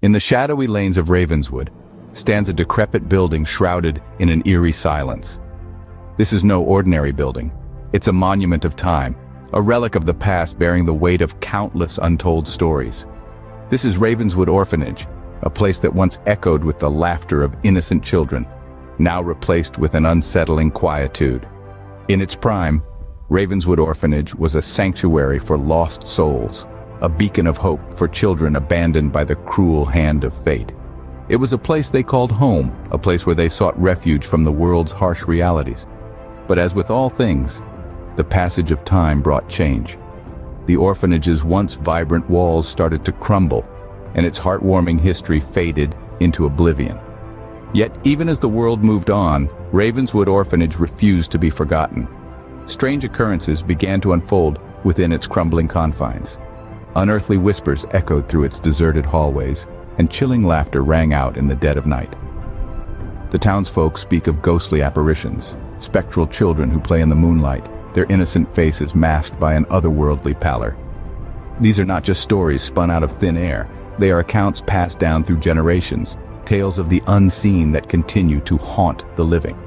In the shadowy lanes of Ravenswood stands a decrepit building shrouded in an eerie silence. This is no ordinary building. It's a monument of time, a relic of the past bearing the weight of countless untold stories. This is Ravenswood Orphanage, a place that once echoed with the laughter of innocent children, now replaced with an unsettling quietude. In its prime, Ravenswood Orphanage was a sanctuary for lost souls, a beacon of hope for children abandoned by the cruel hand of fate. It was a place they called home, a place where they sought refuge from the world's harsh realities. But as with all things, the passage of time brought change. The orphanage's once vibrant walls started to crumble, and its heartwarming history faded into oblivion. Yet, even as the world moved on, Ravenswood Orphanage refused to be forgotten. Strange occurrences began to unfold within its crumbling confines. Unearthly whispers echoed through its deserted hallways, and chilling laughter rang out in the dead of night. The townsfolk speak of ghostly apparitions, spectral children who play in the moonlight, their innocent faces masked by an otherworldly pallor. These are not just stories spun out of thin air. They are accounts passed down through generations, tales of the unseen that continue to haunt the living.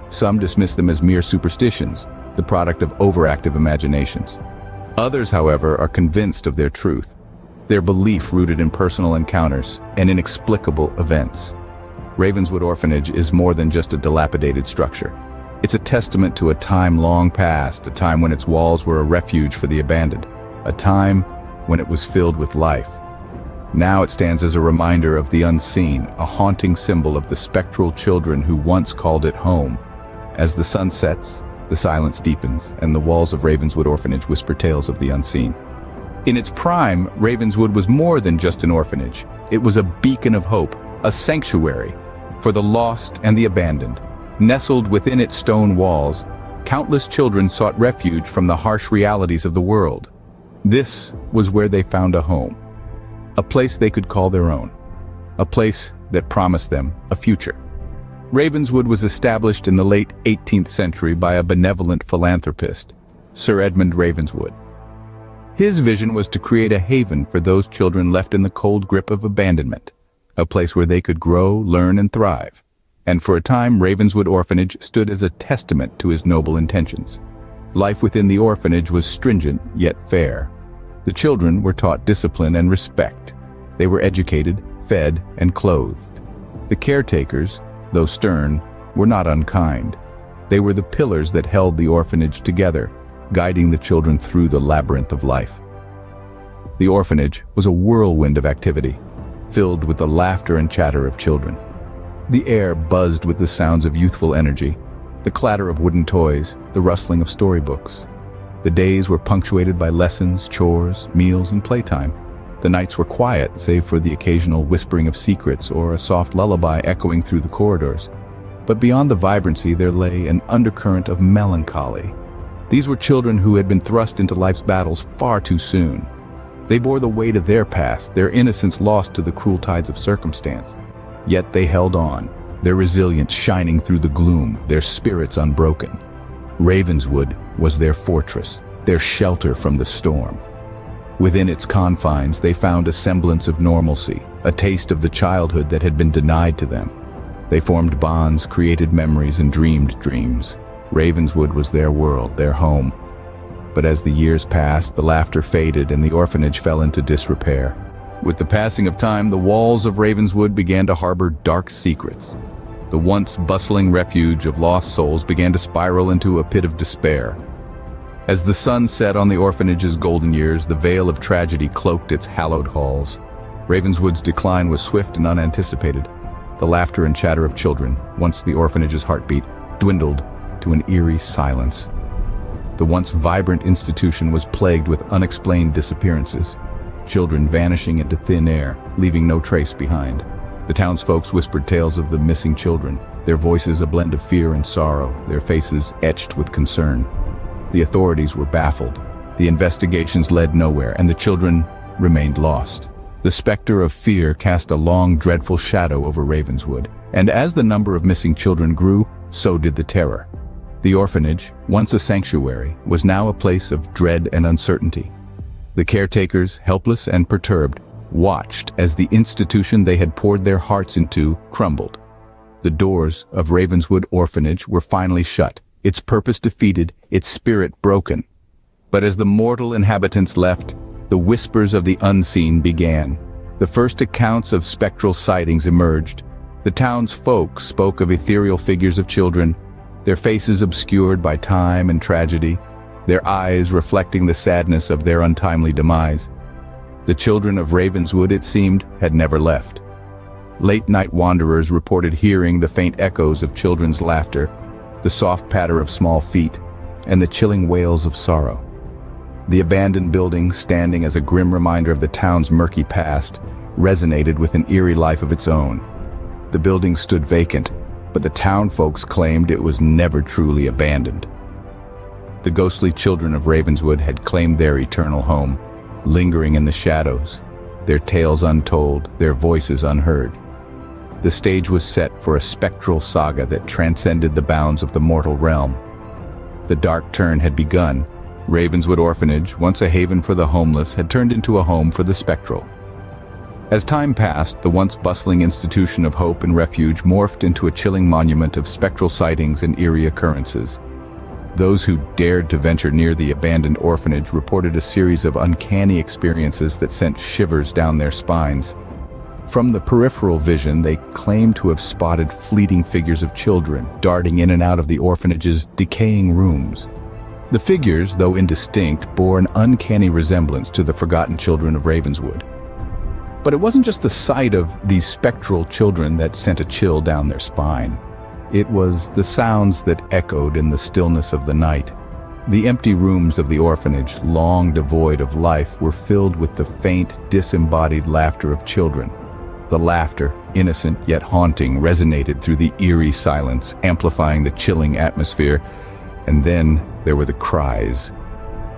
Some dismiss them as mere superstitions, the product of overactive imaginations. Others, however, are convinced of their truth, their belief rooted in personal encounters and inexplicable events. Ravenswood Orphanage is more than just a dilapidated structure. It's a testament to a time long past, a time when its walls were a refuge for the abandoned, a time when it was filled with life. Now it stands as a reminder of the unseen, a haunting symbol of the spectral children who once called it home. As the sun sets, the silence deepens, and the walls of Ravenswood Orphanage whisper tales of the unseen. In its prime, Ravenswood was more than just an orphanage. It was a beacon of hope, a sanctuary for the lost and the abandoned. Nestled within its stone walls, countless children sought refuge from the harsh realities of the world. This was where they found a home, a place they could call their own, a place that promised them a future. Ravenswood was established in the late 18th century by a benevolent philanthropist, Sir Edmund Ravenswood. His vision was to create a haven for those children left in the cold grip of abandonment, a place where they could grow, learn, and thrive. And for a time, Ravenswood Orphanage stood as a testament to his noble intentions. Life within the orphanage was stringent yet fair. The children were taught discipline and respect. They were educated, fed, and clothed. The caretakers, though stern, were not unkind. They were the pillars that held the orphanage together, guiding the children through the labyrinth of life. The orphanage was a whirlwind of activity, filled with the laughter and chatter of children. The air buzzed with the sounds of youthful energy, the clatter of wooden toys, the rustling of storybooks. The days were punctuated by lessons, chores, meals, and playtime. The nights were quiet, save for the occasional whispering of secrets or a soft lullaby echoing through the corridors. But beyond the vibrancy, there lay an undercurrent of melancholy. These were children who had been thrust into life's battles far too soon. They bore the weight of their past, their innocence lost to the cruel tides of circumstance. Yet they held on, their resilience shining through the gloom, their spirits unbroken. Ravenswood was their fortress, their shelter from the storm. Within its confines, they found a semblance of normalcy, a taste of the childhood that had been denied to them. They formed bonds, created memories, and dreamed dreams. Ravenswood was their world, their home. But as the years passed, the laughter faded and the orphanage fell into disrepair. With the passing of time, the walls of Ravenswood began to harbor dark secrets. The once bustling refuge of lost souls began to spiral into a pit of despair. As the sun set on the orphanage's golden years, the veil of tragedy cloaked its hallowed halls. Ravenswood's decline was swift and unanticipated. The laughter and chatter of children, once the orphanage's heartbeat, dwindled to an eerie silence. The once vibrant institution was plagued with unexplained disappearances, children vanishing into thin air, leaving no trace behind. The townsfolk whispered tales of the missing children, their voices a blend of fear and sorrow, their faces etched with concern. The authorities were baffled. The investigations led nowhere, and the children remained lost. The specter of fear cast a long, dreadful shadow over Ravenswood, and as the number of missing children grew, so did the terror. The orphanage, once a sanctuary, was now a place of dread and uncertainty. The caretakers, helpless and perturbed, watched as the institution they had poured their hearts into crumbled. The doors of Ravenswood Orphanage were finally shut, its purpose defeated, its spirit broken. But as the mortal inhabitants left, the whispers of the unseen began. The first accounts of spectral sightings emerged. The town's folk spoke of ethereal figures of children, their faces obscured by time and tragedy, their eyes reflecting the sadness of their untimely demise. The children of Ravenswood, it seemed, had never left. Late-night wanderers reported hearing the faint echoes of children's laughter, the soft patter of small feet, and the chilling wails of sorrow. The abandoned building, standing as a grim reminder of the town's murky past, resonated with an eerie life of its own. The building stood vacant, but the town folks claimed it was never truly abandoned. The ghostly children of Ravenswood had claimed their eternal home, lingering in the shadows, their tales untold, their voices unheard. The stage was set for a spectral saga that transcended the bounds of the mortal realm. The dark turn had begun. Ravenswood Orphanage, once a haven for the homeless, had turned into a home for the spectral. As time passed, the once bustling institution of hope and refuge morphed into a chilling monument of spectral sightings and eerie occurrences. Those who dared to venture near the abandoned orphanage reported a series of uncanny experiences that sent shivers down their spines. From the peripheral vision, they claimed to have spotted fleeting figures of children darting in and out of the orphanage's decaying rooms. The figures, though indistinct, bore an uncanny resemblance to the forgotten children of Ravenswood. But it wasn't just the sight of these spectral children that sent a chill down their spine. It was the sounds that echoed in the stillness of the night. The empty rooms of the orphanage, long devoid of life, were filled with the faint, disembodied laughter of children. The laughter, innocent yet haunting, resonated through the eerie silence, amplifying the chilling atmosphere. And then there were the cries.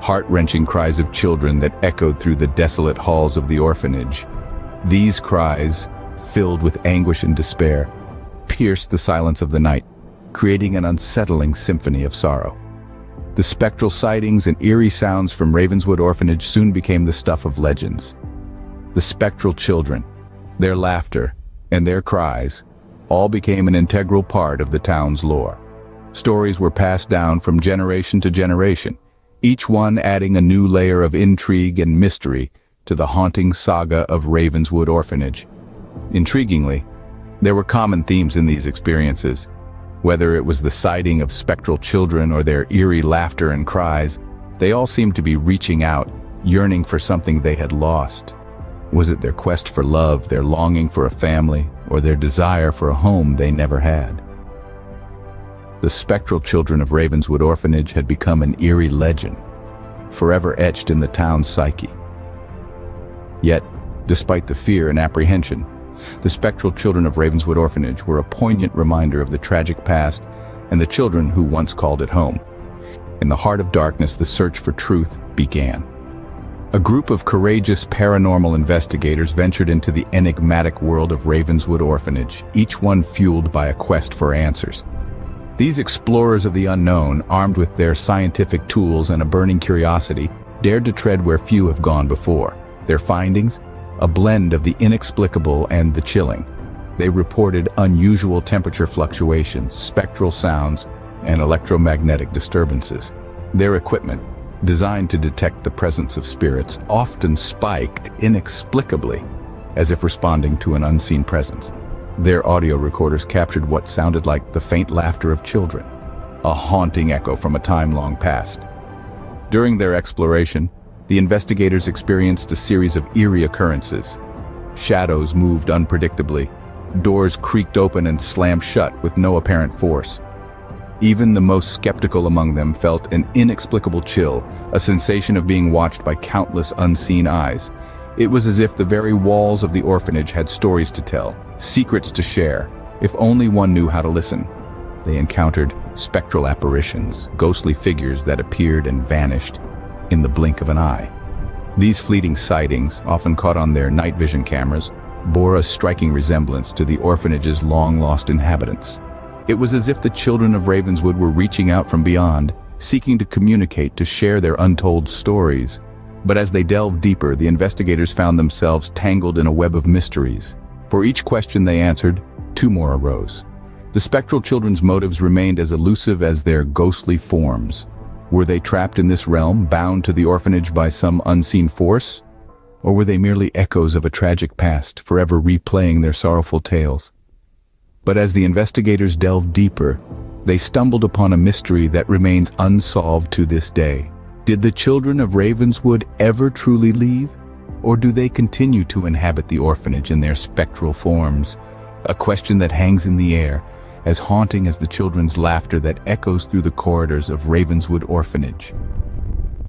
Heart-wrenching cries of children that echoed through the desolate halls of the orphanage. These cries, filled with anguish and despair, pierced the silence of the night, creating an unsettling symphony of sorrow. The spectral sightings and eerie sounds from Ravenswood Orphanage soon became the stuff of legends. The spectral children, their laughter, and their cries all became an integral part of the town's lore. Stories were passed down from generation to generation, each one adding a new layer of intrigue and mystery to the haunting saga of Ravenswood Orphanage. Intriguingly, there were common themes in these experiences. Whether it was the sighting of spectral children or their eerie laughter and cries, they all seemed to be reaching out, yearning for something they had lost. Was it their quest for love, their longing for a family, or their desire for a home they never had? The spectral children of Ravenswood Orphanage had become an eerie legend, forever etched in the town's psyche. Yet, despite the fear and apprehension, the spectral children of Ravenswood Orphanage were a poignant reminder of the tragic past and the children who once called it home. In the heart of darkness, the search for truth began. A group of courageous paranormal investigators ventured into the enigmatic world of Ravenswood Orphanage, each one fueled by a quest for answers. These explorers of the unknown, armed with their scientific tools and a burning curiosity, dared to tread where few have gone before. Their findings? A blend of the inexplicable and the chilling. They reported unusual temperature fluctuations, spectral sounds, and electromagnetic disturbances. Their equipment, designed to detect the presence of spirits, often spiked inexplicably, as if responding to an unseen presence. Their audio recorders captured what sounded like the faint laughter of children, a haunting echo from a time long past. During their exploration, the investigators experienced a series of eerie occurrences. Shadows moved unpredictably, doors creaked open and slammed shut with no apparent force. Even the most skeptical among them felt an inexplicable chill, a sensation of being watched by countless unseen eyes. It was as if the very walls of the orphanage had stories to tell, secrets to share, if only one knew how to listen. They encountered spectral apparitions, ghostly figures that appeared and vanished in the blink of an eye. These fleeting sightings, often caught on their night vision cameras, bore a striking resemblance to the orphanage's long-lost inhabitants. It was as if the children of Ravenswood were reaching out from beyond, seeking to communicate, to share their untold stories. But as they delved deeper, the investigators found themselves tangled in a web of mysteries. For each question they answered, two more arose. The spectral children's motives remained as elusive as their ghostly forms. Were they trapped in this realm, bound to the orphanage by some unseen force? Or were they merely echoes of a tragic past, forever replaying their sorrowful tales? But as the investigators delved deeper, they stumbled upon a mystery that remains unsolved to this day. Did the children of Ravenswood ever truly leave? Or do they continue to inhabit the orphanage in their spectral forms? A question that hangs in the air, as haunting as the children's laughter that echoes through the corridors of Ravenswood Orphanage.